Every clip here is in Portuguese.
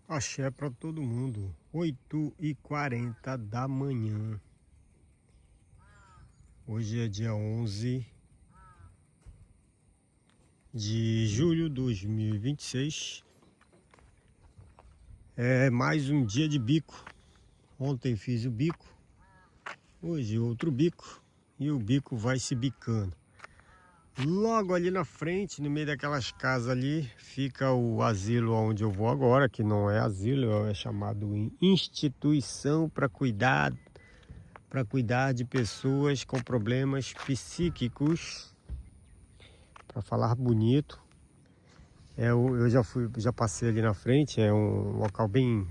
Axé para todo mundo, 8h40 da manhã. Hoje é dia 11 de julho de 2026. É mais um dia de bico. Ontem fiz o bico, hoje outro bico e o bico vai se bicando. Logo ali na frente, no meio daquelas casas ali, fica o asilo onde eu vou agora, que não é asilo, é chamado instituição para cuidar de pessoas com problemas psíquicos, para falar bonito. Eu já passei ali na frente, é um local bem,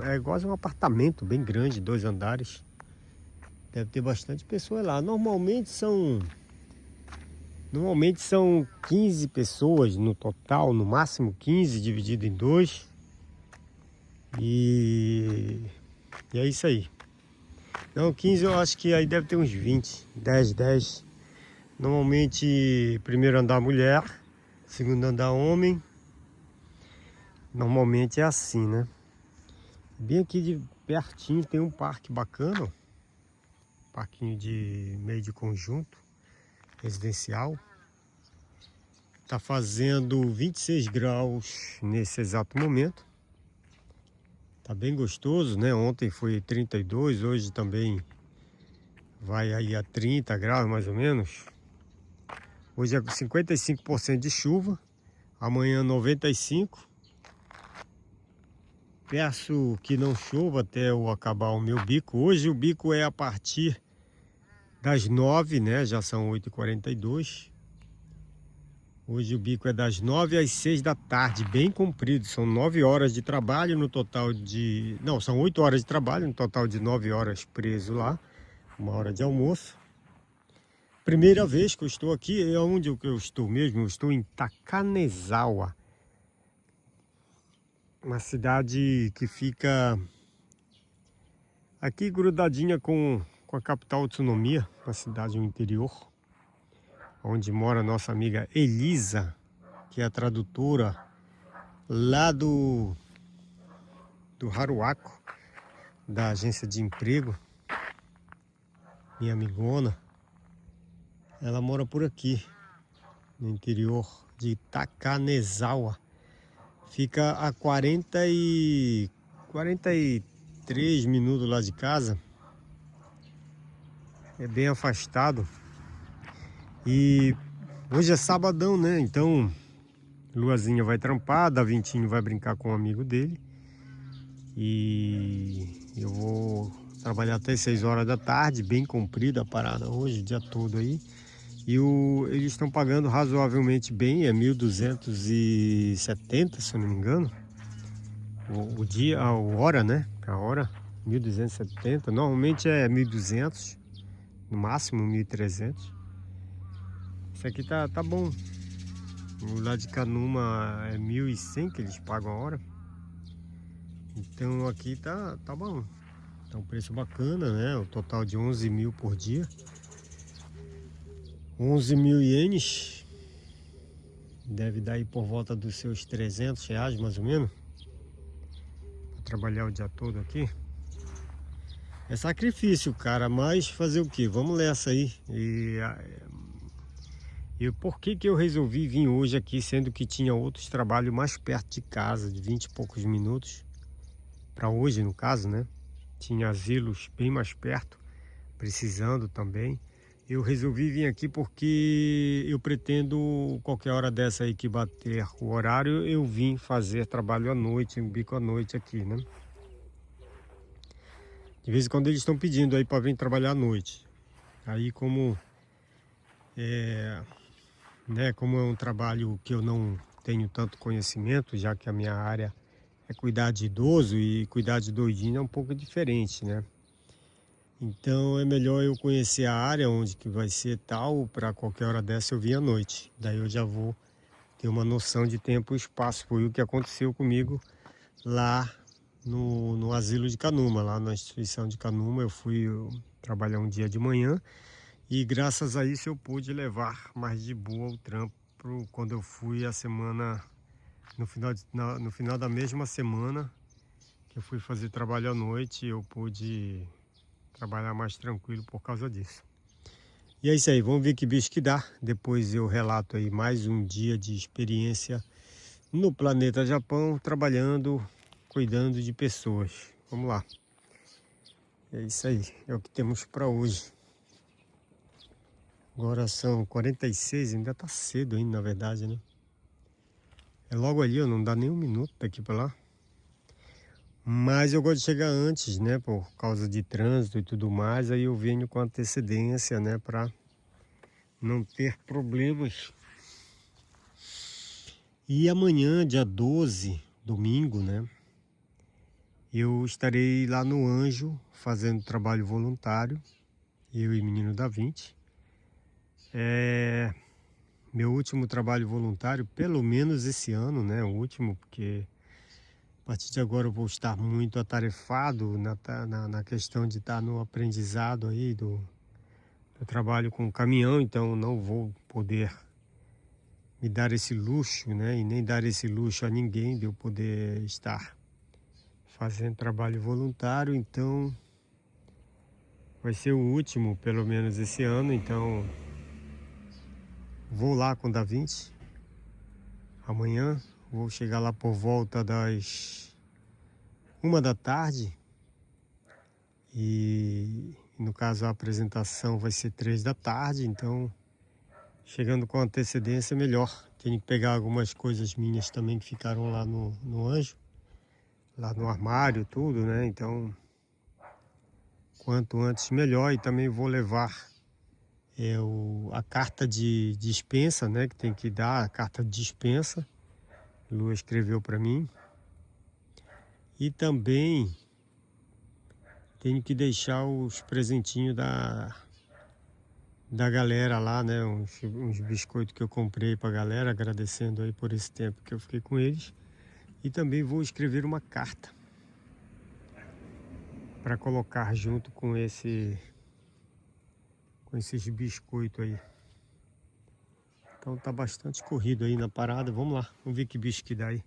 é quase um apartamento bem grande, 2 andares. Deve ter bastante pessoas lá. Normalmente são 15 pessoas no total, no máximo 15 dividido em 2. E é isso aí. Não, 15 eu acho que aí deve ter uns 20, 10. Normalmente, primeiro andar mulher, segundo andar homem. Normalmente é assim, né? Bem aqui de pertinho tem um parque bacana. Parquinho de meio de conjunto, residencial. Tá fazendo 26 graus nesse exato momento. Tá bem gostoso, né? Ontem foi 32, hoje também vai aí a 30 graus mais ou menos. Hoje é 55% de chuva, amanhã 95%. Peço que não chova até eu acabar o meu bico. Hoje o bico é a partir das 9, né? Já são 8h42. Hoje o bico é das 9 às 6 da tarde, bem comprido. São 9 horas de trabalho no total de... Não, são 8 horas de trabalho, no total de 9 horas preso lá. 1 hora de almoço. Primeira vez que eu estou aqui, é onde eu estou mesmo? Eu estou em Takanezawa. Uma cidade que fica aqui grudadinha com a capital Utsunomiya, uma cidade no interior, onde mora nossa amiga Elisa, que é a tradutora lá do Haruako, da agência de emprego, minha amigona. Ela mora por aqui, no interior de Takanezawa. Fica a 43 minutos lá de casa. É bem afastado. E hoje é sabadão, né? Então, Luazinha vai trampar, Davintinho vai brincar com um amigo dele. E eu vou trabalhar até 6 horas da tarde, bem comprida a parada hoje, o dia todo aí. E eles estão pagando razoavelmente bem, é 1.270, se eu não me engano. O dia, a hora, né? A hora, 1.270. Normalmente é 1.200, no máximo 1.300. Isso aqui tá bom. O lá de Kanuma é 1.100 que eles pagam a hora. Então aqui tá bom. Tá um preço bacana, né? O total de 11 mil por dia. 11 mil ienes. Deve dar aí por volta dos seus 300 reais, mais ou menos. Pra trabalhar o dia todo aqui. É sacrifício, cara, mas fazer o que? Vamos nessa aí. E por que eu resolvi vir hoje aqui, sendo que tinha outros trabalhos mais perto de casa, de 20 e poucos minutos. Para hoje, no caso, né? Tinha asilos bem mais perto, precisando também. Eu resolvi vir aqui porque eu pretendo, qualquer hora dessa aí que bater o horário, eu vim fazer trabalho à noite, um bico à noite aqui, né? De vez em quando eles estão pedindo aí para vir trabalhar à noite. Aí como como é um trabalho que eu não tenho tanto conhecimento, já que a minha área é cuidar de idoso e cuidar de doidinho é um pouco diferente, né? Então é melhor eu conhecer a área onde que vai ser tal, para qualquer hora dessa eu vir à noite. Daí eu já vou ter uma noção de tempo e espaço. Foi o que aconteceu comigo lá no asilo de Kanuma, lá na instituição de Kanuma. Eu fui trabalhar um dia de manhã e graças a isso eu pude levar mais de boa o trampo quando eu fui a semana no final da mesma semana que eu fui fazer trabalho à noite, eu pude trabalhar mais tranquilo por causa disso. E é isso aí, vamos ver que bicho que dá. Depois eu relato aí mais um dia de experiência no planeta Japão, trabalhando, cuidando de pessoas. Vamos lá. É isso aí, é o que temos para hoje. Agora são 46, ainda tá cedo ainda, na verdade, né? É logo ali, ó, não dá nem um minuto daqui para lá. Mas eu gosto de chegar antes, né? Por causa de trânsito e tudo mais. Aí eu venho com antecedência, né? Para não ter problemas. E amanhã, dia 12, domingo, né? Eu estarei lá no Anjo fazendo trabalho voluntário. Eu e menino da 20. É meu último trabalho voluntário, pelo menos esse ano, né? O último, porque a partir de agora eu vou estar muito atarefado na questão de estar no aprendizado aí eu trabalho com caminhão, então não vou poder me dar esse luxo, né? E nem dar esse luxo a ninguém de eu poder estar fazendo trabalho voluntário. Então vai ser o último, pelo menos esse ano. Então vou lá com o Da Vinci amanhã. Vou chegar lá por volta das 1 da tarde. E no caso a apresentação vai ser 3 da tarde, então chegando com antecedência é melhor. Tenho que pegar algumas coisas minhas também que ficaram lá no Anjo, lá no armário, tudo, né? Então, quanto antes melhor. E também vou levar a carta de dispensa, né? Que tem que dar a carta de dispensa. Lua escreveu para mim. E também tenho que deixar os presentinhos da galera lá, né? Uns biscoitos que eu comprei pra galera, agradecendo aí por esse tempo que eu fiquei com eles. E também vou escrever uma carta para colocar junto com esses biscoitos aí. Então tá bastante corrido aí na parada. Vamos lá, vamos ver que bicho que dá aí.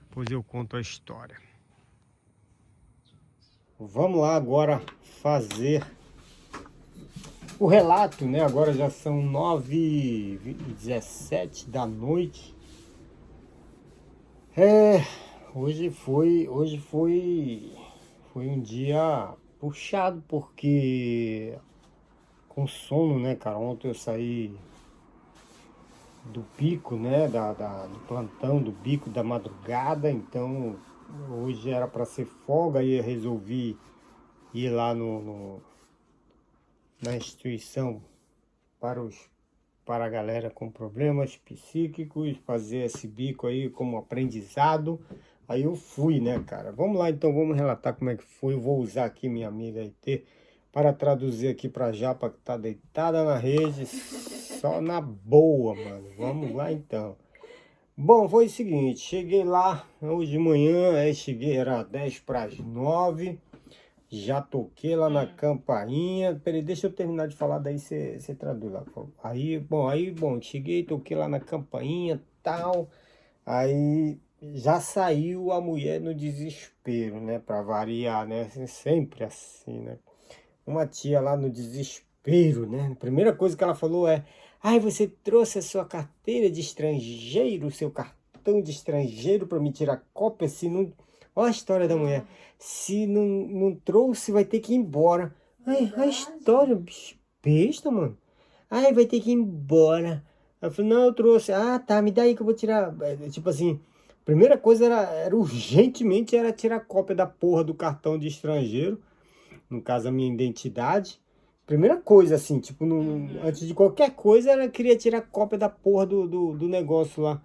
Depois eu conto a história. Vamos lá agora fazer o relato, né? Agora já são 9h17 da noite. Hoje foi um dia puxado, porque com sono, né, cara? Ontem eu saí do pico, né, do plantão, do bico da madrugada, então hoje era para ser folga e eu resolvi ir lá na instituição para a galera com problemas psíquicos, fazer esse bico aí como aprendizado. Aí eu fui, né, cara? Vamos lá, então, vamos relatar como é que foi. Eu vou usar aqui minha amiga IT para traduzir aqui para a Japa, que tá deitada na rede, só na boa, mano. Vamos lá, então. Bom, foi o seguinte, cheguei lá hoje de manhã, aí cheguei, era 10 para as 9. Já toquei lá na campainha. Peraí, deixa eu terminar de falar, daí você traduz lá. Bom, cheguei, toquei lá na campainha, tal. Aí já saiu a mulher no desespero, né? Pra variar, né? Sempre assim, né? Uma tia lá no desespero, né? A primeira coisa que ela falou é: ai, você trouxe a sua carteira de estrangeiro, seu cartão de estrangeiro para me tirar cópia? Se não... Olha a história da mulher. Se não trouxe, vai ter que ir embora. Ai, a história, bicho, besta, mano. Ai, vai ter que ir embora. Eu falei: não, eu trouxe. Ah, tá, me dá aí que eu vou tirar. Tipo assim, primeira coisa era urgentemente era tirar cópia da porra do cartão de estrangeiro, no caso a minha identidade. Primeira coisa, assim, tipo, antes de qualquer coisa, ela queria tirar cópia da porra do negócio lá.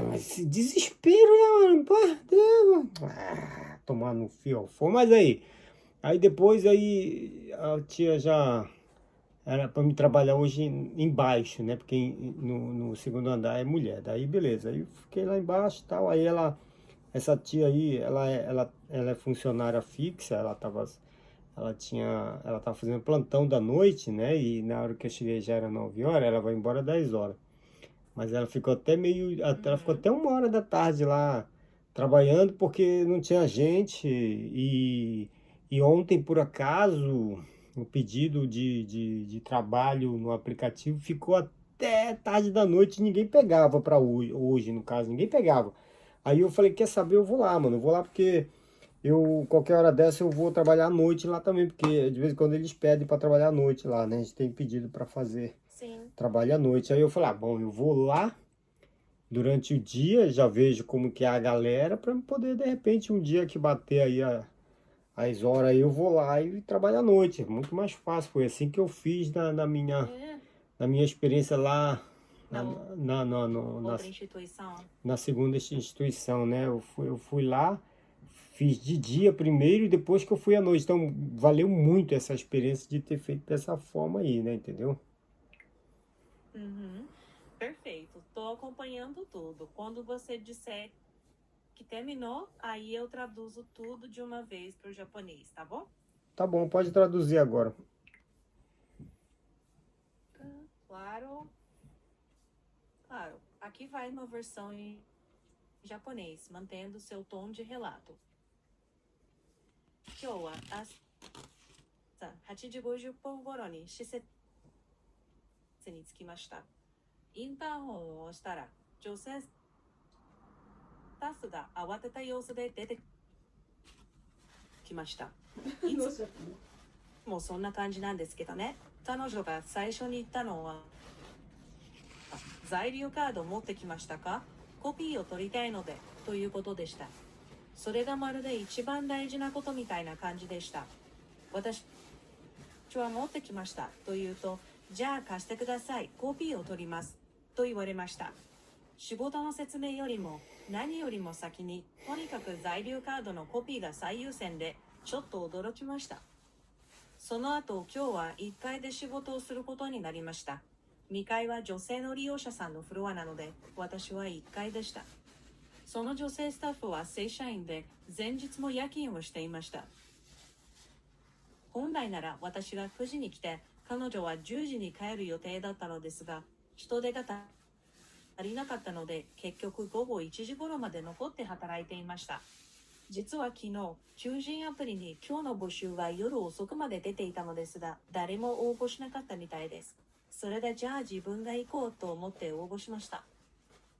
Mas desespero, né, mano? Pô, Deus, tomar no fiofó. Mas aí depois, aí a tia já era pra me trabalhar hoje embaixo, né? Porque no segundo andar é mulher. Daí, beleza. Aí eu fiquei lá embaixo e tal. Aí essa tia aí, ela é funcionária fixa, ela tava fazendo plantão da noite, né? E na hora que eu cheguei já era 9 horas, ela vai embora 10 horas. Mas ela ficou até ela ficou até 1 hora da tarde lá trabalhando porque não tinha gente e ontem por acaso o pedido de trabalho no aplicativo ficou até tarde da noite, ninguém pegava para hoje, no caso, ninguém pegava. Aí eu falei, quer saber, eu vou lá, mano, eu vou lá porque qualquer hora dessa eu vou trabalhar à noite lá também, porque de vez em quando eles pedem para trabalhar à noite lá, né? A gente tem pedido para fazer trabalho à noite. Aí eu falei, ah, bom, eu vou lá durante o dia, já vejo como que é a galera, para poder, de repente, um dia que bater aí as horas, aí eu vou lá e trabalho à noite. É muito mais fácil. Foi assim que eu fiz na minha experiência lá na segunda instituição, né? Eu fui lá, fiz de dia primeiro e depois que eu fui à noite. Então, valeu muito essa experiência de ter feito dessa forma aí, né? Entendeu? Uhum. Perfeito, tô acompanhando tudo. Quando você disser que terminou, aí eu traduzo tudo de uma vez para o japonês, tá bom? Tá bom, pode traduzir agora. Claro. Claro, aqui vai uma versão em japonês, mantendo seu tom de relato. 今日は朝8時50分頃に施設に着きました。インターホンを押したら、女性スタッフが慌てた様子で出てきました。いつもそんな感じなんですけどね。彼女が最初に言ったのは、在留カード持ってきましたか？コピーを取りたいので、ということでした。それがまるで一番大事なことみたいな感じでした。私は持ってきましたと言うと、じゃあ貸してください、コピーを取りますと言われました。仕事の説明よりも何よりも先に、とにかく在留カードのコピーが最優先で、ちょっと驚きました。その後、今日は1階で仕事をすることになりました。2階は女性の利用者さんのフロアなので、私は1階でした。その女性スタッフは正社員で、前日も夜勤をしていました。本来なら私が9時に来て、彼女は10時に帰る予定だったのですが、人手が足りなかったので、結局午後1時頃まで残って働いていました。実は昨日、求人アプリに今日の募集は夜遅くまで出ていたのですが、誰も応募しなかったみたいです。それでじゃあ自分が行こうと思って応募しました。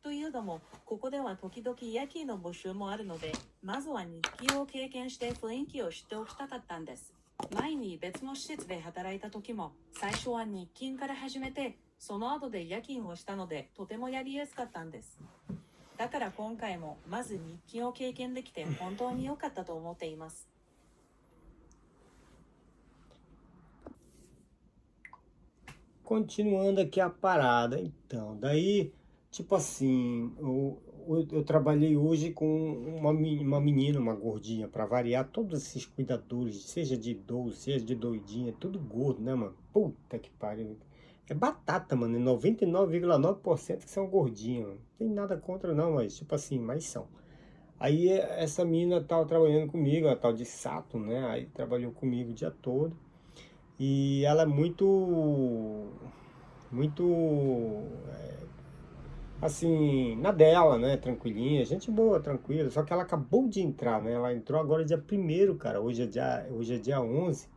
というのも、ここでは時々夜勤の募集もあるので、まずは日勤を経験して雰囲気を知っておきたかったんです。前に別の施設で働いた時も、最初は日勤から始めて、その後で夜勤をしたので、とてもやりやすかったんです。だから今回もまず日勤を経験できて本当に良かったと思っています。Continuando aqui a parada, então, daí, tipo assim, eu trabalhei hoje com uma menina, uma gordinha, pra variar, todos esses cuidadores, seja de idoso, seja de doidinha, tudo gordo, né, mano? Puta que pariu. É batata, mano, é 99,9% que são gordinhos, mano. Não tem nada contra não, mas tipo assim, mas são. Aí essa menina tava trabalhando comigo, a tal de Sato, né? Aí trabalhou comigo o dia todo. E ela é muito, assim, na dela, né? Tranquilinha, gente boa, tranquila. Só que ela acabou de entrar, né? Ela entrou agora dia 1º, cara. Hoje é dia 11.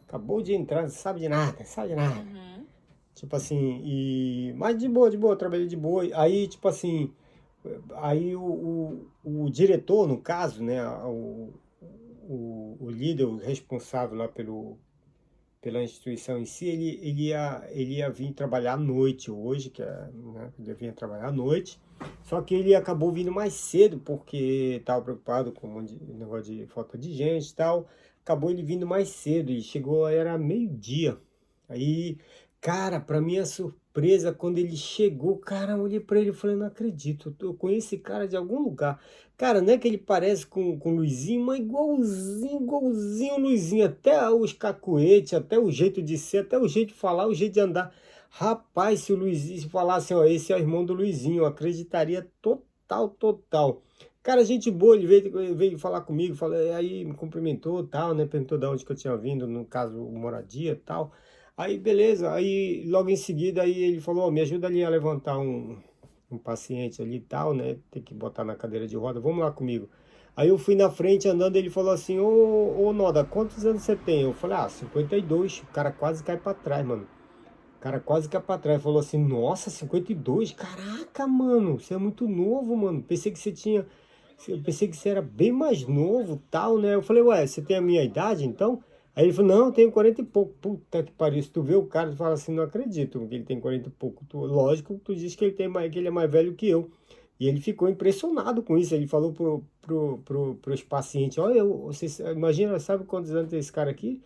Acabou de entrar, não sabe de nada, não sabe de nada. Uhum. Tipo assim, mas de boa, trabalhei de boa. Aí, tipo assim, aí o diretor, no caso, né? O líder, o responsável lá pela instituição em si, ele ia vir trabalhar à noite hoje, né, ele vinha trabalhar à noite, só que ele acabou vindo mais cedo, porque estava preocupado com um negócio de falta de gente e tal, acabou ele vindo mais cedo, e chegou, era meio-dia, aí, cara, pra minha surpresa, quando ele chegou, cara, eu olhei pra ele e falei, não acredito, eu conheço esse cara de algum lugar. Cara, não é que ele parece com o Luizinho, mas igualzinho o Luizinho. Até os cacuetes, até o jeito de ser, até o jeito de falar, o jeito de andar. Rapaz, se o Luizinho se falasse, ó, esse é o irmão do Luizinho, eu acreditaria total. Cara, gente boa, ele veio falar comigo, aí me cumprimentou, tal, né? Perguntou de onde que eu tinha vindo, no caso, moradia e tal. Aí, beleza, aí logo em seguida, aí ele falou, ó, me ajuda ali a levantar um paciente ali e tal, né? Tem que botar na cadeira de roda, vamos lá comigo. Aí eu fui na frente andando, ele falou assim, ô Noda, quantos anos você tem? Eu falei, 52. O cara quase cai pra trás, mano. O cara quase cai pra trás. Falou assim, nossa, 52? Caraca, mano, você é muito novo, mano. Pensei que você tinha... Eu pensei que você era bem mais novo, tal, né? Eu falei, ué, você tem a minha idade, então? Aí ele falou, não, eu tenho 40 e pouco. Puta que pariu. Se tu vê o cara, tu fala assim, não acredito que ele tem 40 e pouco. Lógico, tu diz que ele tem mais, que ele é mais velho que eu. E ele ficou impressionado com isso. Ele falou pros pacientes, olha, vocês, imagina, sabe quantos anos tem esse cara aqui?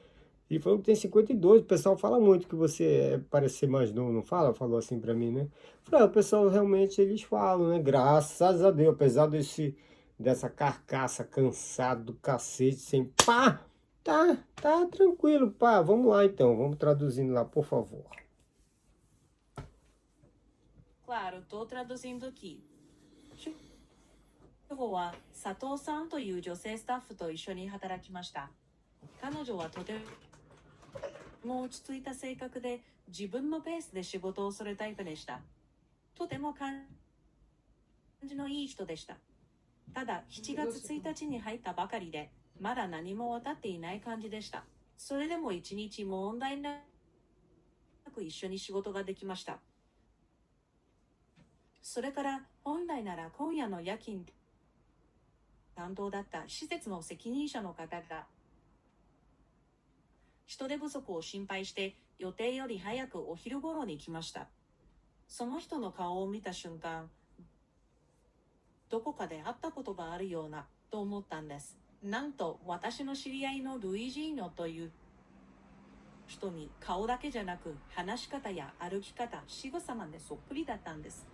Ele falou que tem 52. O pessoal fala muito que você parece ser mais novo, não fala? Falou assim pra mim, né? Eu falei, o pessoal realmente eles falam, né? Graças a Deus, apesar dessa carcaça cansado do cacete, sem pá, tá tranquilo, pá. Vamos lá então, vamos traduzindo lá, por favor. Claro, tô traduzindo aqui. 主語は佐藤さんという女性スタッフと一緒に働きました。彼女はとても落ち着いた性格で自分のペースで仕事をするタイプでした。とても感じのいい人でした。ただ7月1日に入ったばかりでまだ何も分かっていない感じでした。それでも一日問題なく一緒に仕事ができました。それから本来なら今夜の夜勤担当だった施設の責任者の方が人手不足を心配して予定より早くお昼頃に来ました。その人の顔を見た瞬間、どこかで会ったことがあるようなと思ったんです。なんと私の知り合いのルイジーノという人に顔だけじゃなく話し方や歩き方、仕草までそっくりだったんです。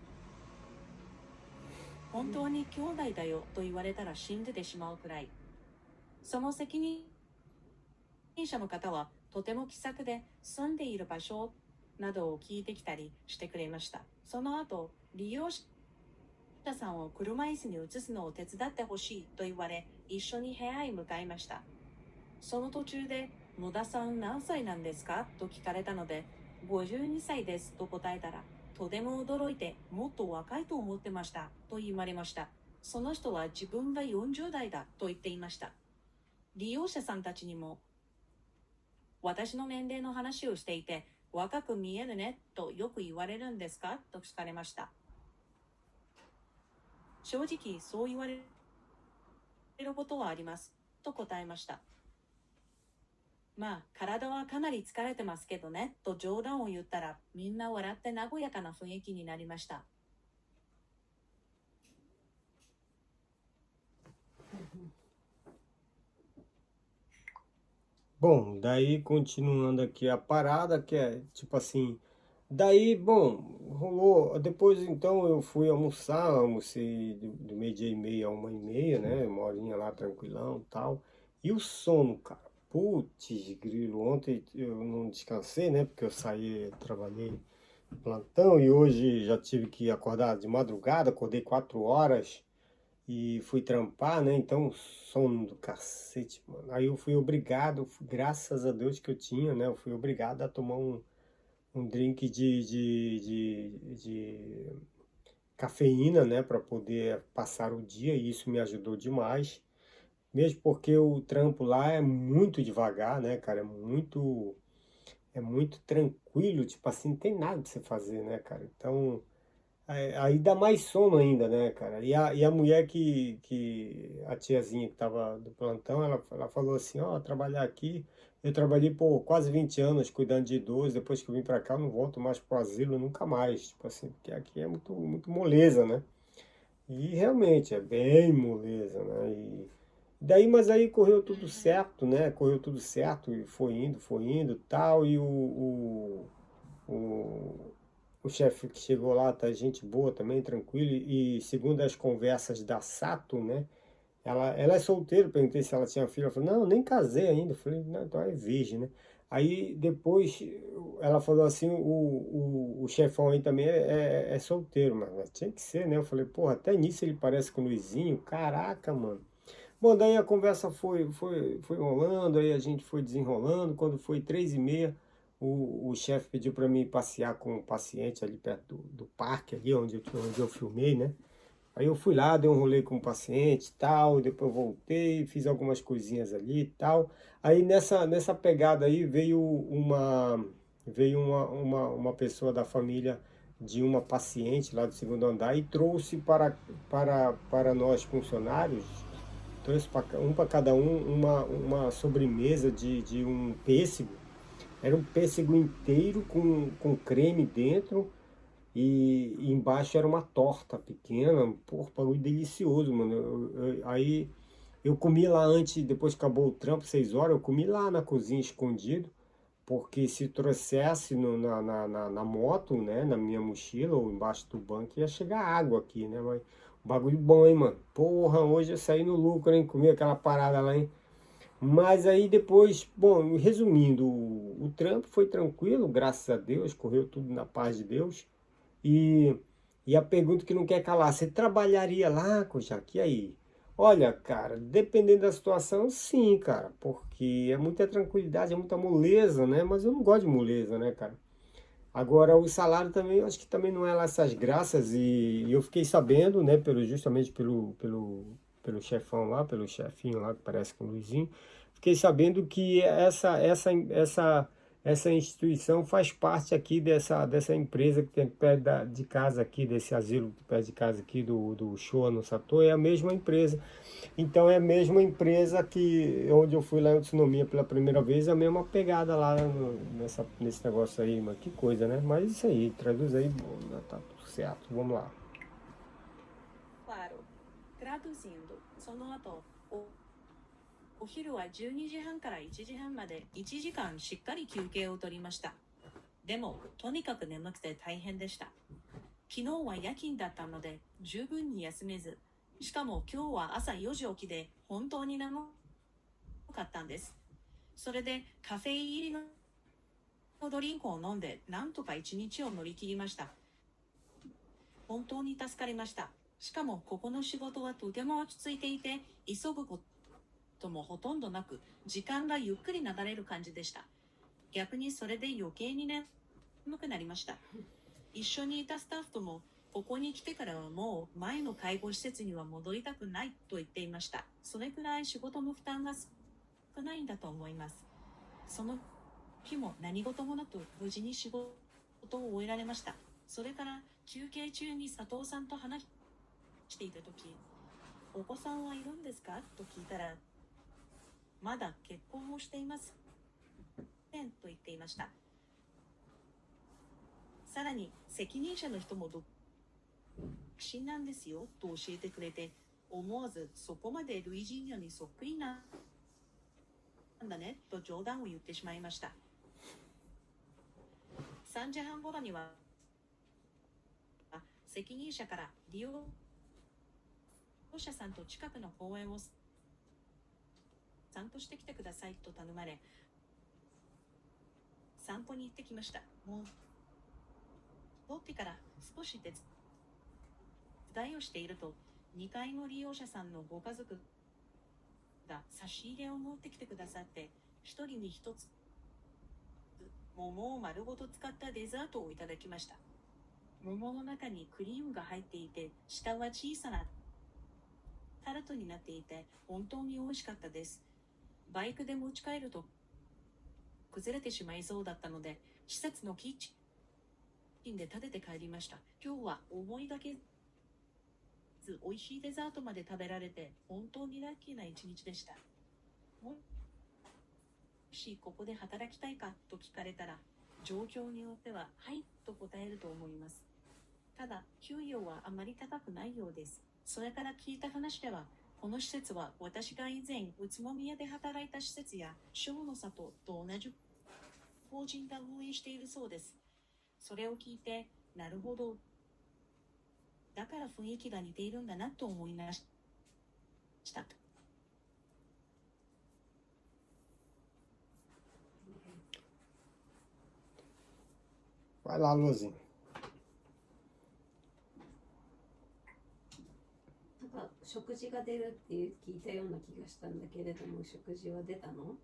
本当に兄弟だよと言われたら信じてしまうくらい。その責任者の方はとても気さくで住んでいる場所などを聞いてきたりしてくれました。その後、利用者さんを車椅子に移すのを手伝ってほしいと言われ、一緒に部屋へ向かいました。その途中で、野田さん何歳なんですかと聞かれたので、52歳ですと答えたら、とても驚いて、もっと若いと思ってましたと言われました。その人は自分が40代だと言っていました。利用者さんたちにも、私の年齢の話をしていて、若く見えるねとよく言われるんですかと聞かれました。正直そう言われることはありますと答えました。まあ体はかなり疲れてますけどねと冗談を言ったらみんな笑って和やかな雰囲気になりました。Bom, daí continuando aqui a parada, que é tipo assim, daí, bom, rolou, depois então eu fui almoçar, almocei do meio-dia e meia a 1h30, né, uma horinha lá tranquilão e tal, e o sono, cara, putz grilo, ontem eu não descansei, né, porque eu saí, trabalhei plantão e hoje já tive que acordar de madrugada, acordei 4 horas, e fui trampar, né? Então, sono do cacete, mano. Aí eu fui obrigado, graças a Deus que eu tinha, né? Eu fui obrigado a tomar um drink de cafeína, né? Para poder passar o dia, e isso me ajudou demais. Mesmo porque o trampo lá é muito devagar, né, cara? É muito tranquilo, tipo assim, não tem nada pra você fazer, né, cara? Então, aí dá mais sono ainda, né, cara? E a mulher a tiazinha que tava do plantão, ela falou assim, ó, trabalhar aqui, eu trabalhei por quase 20 anos cuidando de idosos, depois que eu vim pra cá eu não volto mais pro asilo nunca mais, tipo assim, porque aqui é muito, muito moleza, né? E realmente é bem moleza, né? Mas aí correu tudo certo, né? Correu tudo certo e foi indo, tal, e o, o chefe que chegou lá tá gente boa também, tranquilo. E segundo as conversas da Sato, né? Ela é solteira, perguntei se ela tinha filho. Ela falou, não, nem casei ainda. Eu falei, não, então é virgem, né? Aí depois ela falou assim, o chefão aí também é solteiro, mas tinha que ser, né? Eu falei, porra, até nisso ele parece com o Luizinho. Caraca, mano. Bom, daí a conversa foi rolando, aí a gente foi desenrolando. Quando foi 3h30, o chefe pediu para mim passear com o paciente ali perto do parque, ali onde eu filmei, né? Aí eu fui lá, dei um rolê com o paciente e tal, depois voltei, fiz algumas coisinhas ali e tal. Aí nessa pegada aí veio uma pessoa da família de uma paciente lá do segundo andar e trouxe para nós funcionários, trouxe um para cada um uma sobremesa de um pêssego. Era um pêssego inteiro com creme dentro e embaixo era uma torta pequena, pô, bagulho delicioso, mano. Aí eu comi lá antes, depois que acabou o trampo, 6 horas, eu comi lá na cozinha escondido, porque se trouxesse na moto, né, na minha mochila ou embaixo do banco, ia chegar água aqui, né, mas bagulho bom, hein, mano. Porra, hoje eu saí no lucro, hein, comi aquela parada lá, hein. Mas aí depois, bom, resumindo, o trampo foi tranquilo, graças a Deus, correu tudo na paz de Deus. E, e a pergunta que não quer calar, você trabalharia lá, Kojak? E aí? Olha, cara, dependendo da situação, sim, cara, porque é muita tranquilidade, é muita moleza, né? Mas eu não gosto de moleza, né, cara? Agora, o salário também, eu acho que também não é lá essas graças, e eu fiquei sabendo, né, justamente pelo chefão lá, pelo chefinho lá, que parece com o Luizinho, fiquei sabendo que essa instituição faz parte aqui dessa empresa que tem perto de casa aqui, desse asilo perto de casa aqui do Showa no Sato, é a mesma empresa. Então é a mesma empresa que onde eu fui lá em Utsunomiya pela primeira vez, a mesma pegada lá nesse negócio aí, mas que coisa, né? Mas isso aí, traduz aí, bom, tá tudo certo, vamos lá. Claro. Traduzindo, その後、お昼は12時半から1時半まで1時間しっかり休憩を取りました。でも、とにかく眠くて大変でした。昨日は夜勤だったので十分に休めず、しかも今日は朝4時起きで本当に眠かったんです。それでカフェイン入りのドリンクを飲んでなんとか一日を乗り切りました。本当に助かりました。しかもここの仕事はとても落ち着いていて、急ぐこともほとんどなく、時間がゆっくり流れる感じでした。逆にそれで余計に眠くなりました。一緒にいたスタッフとも、ここに来てからはもう前の介護施設には戻りたくないと言っていました。それくらい仕事の負担が少ないんだと思います。その日も何事もなく無事に仕事を終えられました。それから休憩中に佐藤さんと話していた時、お子さんはいるんですかと聞いたら、まだ結婚をしていませんと言っていました。さらに責任者の人も独身なんですよと教えてくれて、思わずそこまでルイジーニャにそっくりなんだねと冗談を言ってしまいました。3時半頃には責任者から利用者さんと近くの公園を散歩してきてくださいと頼まれ、散歩に行ってきました。もう戻ってから少し手伝いをしていると、2階の利用者さんのご家族が差し入れを持ってきてくださって、1人に1つ桃を丸ごと使ったデザートをいただきました。桃の中にクリームが入っていて、下は小さなタルトになっていて、本当に美味しかったです。バイクで持ち帰ると崩れてしまいそうだったので、施設のキッチンで立てて帰りました。今日は思いがけず美味しいデザートまで食べられて、本当にラッキーな一日でした。もしここで働きたいかと聞かれたら、状況によってははいと答えると思います。ただ、給与はあまり高くないようです。それから聞いた話では、この施設は私が以前宇都宮で働いた施設や小の里と同じ法人が運営しているそうです。それを聞いて、なるほど、だから雰囲気が似ているんだなと思いました。Vai lá, Luzinho. なんか食事が出るって聞いたような気がしたんだけれども、食事は出たの？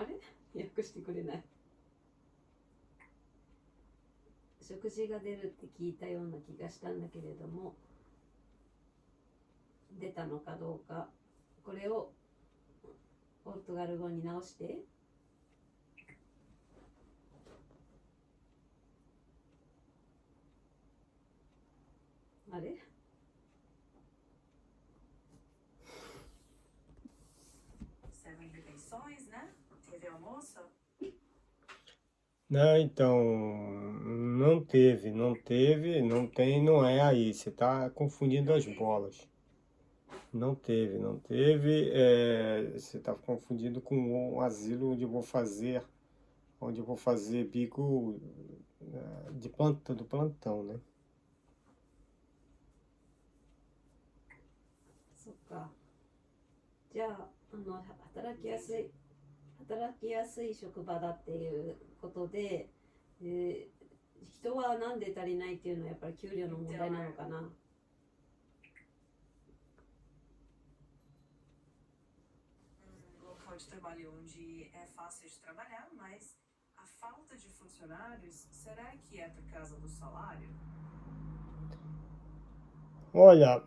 あれ訳してくれない。食事が出るって聞いたような気がしたんだけれども、出たのかどうか、これをポルトガル語に直して。あれServem refeições, né? Teve almoço? Não, então, não teve, não tem, não é aí. Você tá confundindo as bolas. Não teve. Você tá confundindo com o asilo onde eu vou fazer bico de plantão, do plantão, né? そっか。じゃあ、働きやすい職場だっていうことで、人はなんで足りないっていうのはやっぱり給料の問題なのかな。Local de trabalho onde é fácil de trabalhar, mas a falta de funcionários, será que é por causa do salário? Olha,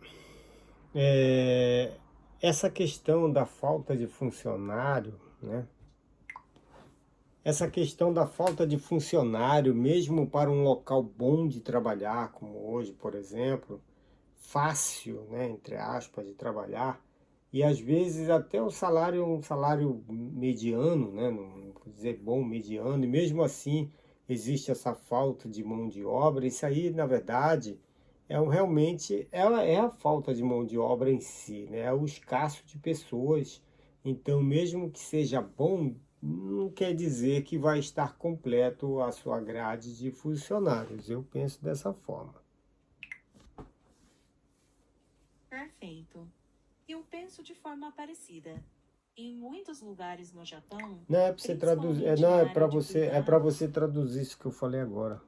essa questão da falta de funcionário, né? Essa questão da falta de funcionário, mesmo para um local bom de trabalhar, como hoje, por exemplo, fácil, né, entre aspas, de trabalhar, e às vezes até um salário mediano, né, não vou dizer bom, mediano, e mesmo assim existe essa falta de mão de obra. Isso aí, na verdade, realmente ela é a falta de mão de obra em si, né, é o escasso de pessoas. Então, mesmo que seja bom, não quer dizer que vai estar completo a sua grade de funcionários. Eu penso dessa forma. Perfeito. Eu penso de forma parecida. Em muitos lugares no Japão, Não é para você traduzir, não é para você, é para você traduzir isso que eu falei agora.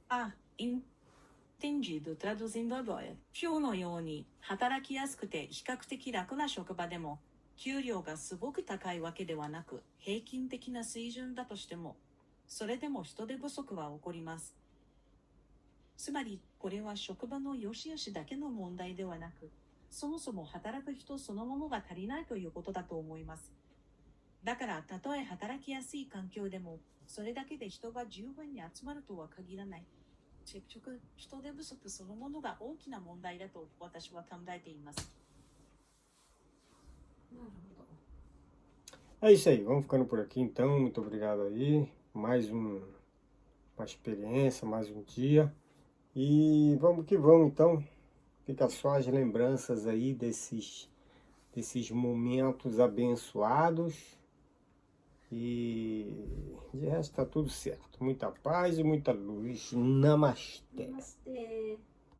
Ah, entendido. Traduzindo agora. 今日のように働きやすくて比較的楽な職場でも、給料がすごく高いわけではなく、平均的な水準だとしても、それでも人手不足は起こります。つまり、これは職場の良し悪しだけの問題ではなく、そもそも働く人そのものが足りないということだと思います。だから、たとえ働きやすい環境でも、それだけで人が十分に集まるとは限らない。結局、人手不足そのものが大きな問題だと私は考えています。なるほど。É isso aí, vamos ficando por aqui então. Muito obrigado aí. Mais uma experiência, mais um dia. E vamos que vamos então. Fica só as lembranças aí desses momentos abençoados. E de resto tá tudo certo. Muita paz e muita luz. Namastê. Namastê.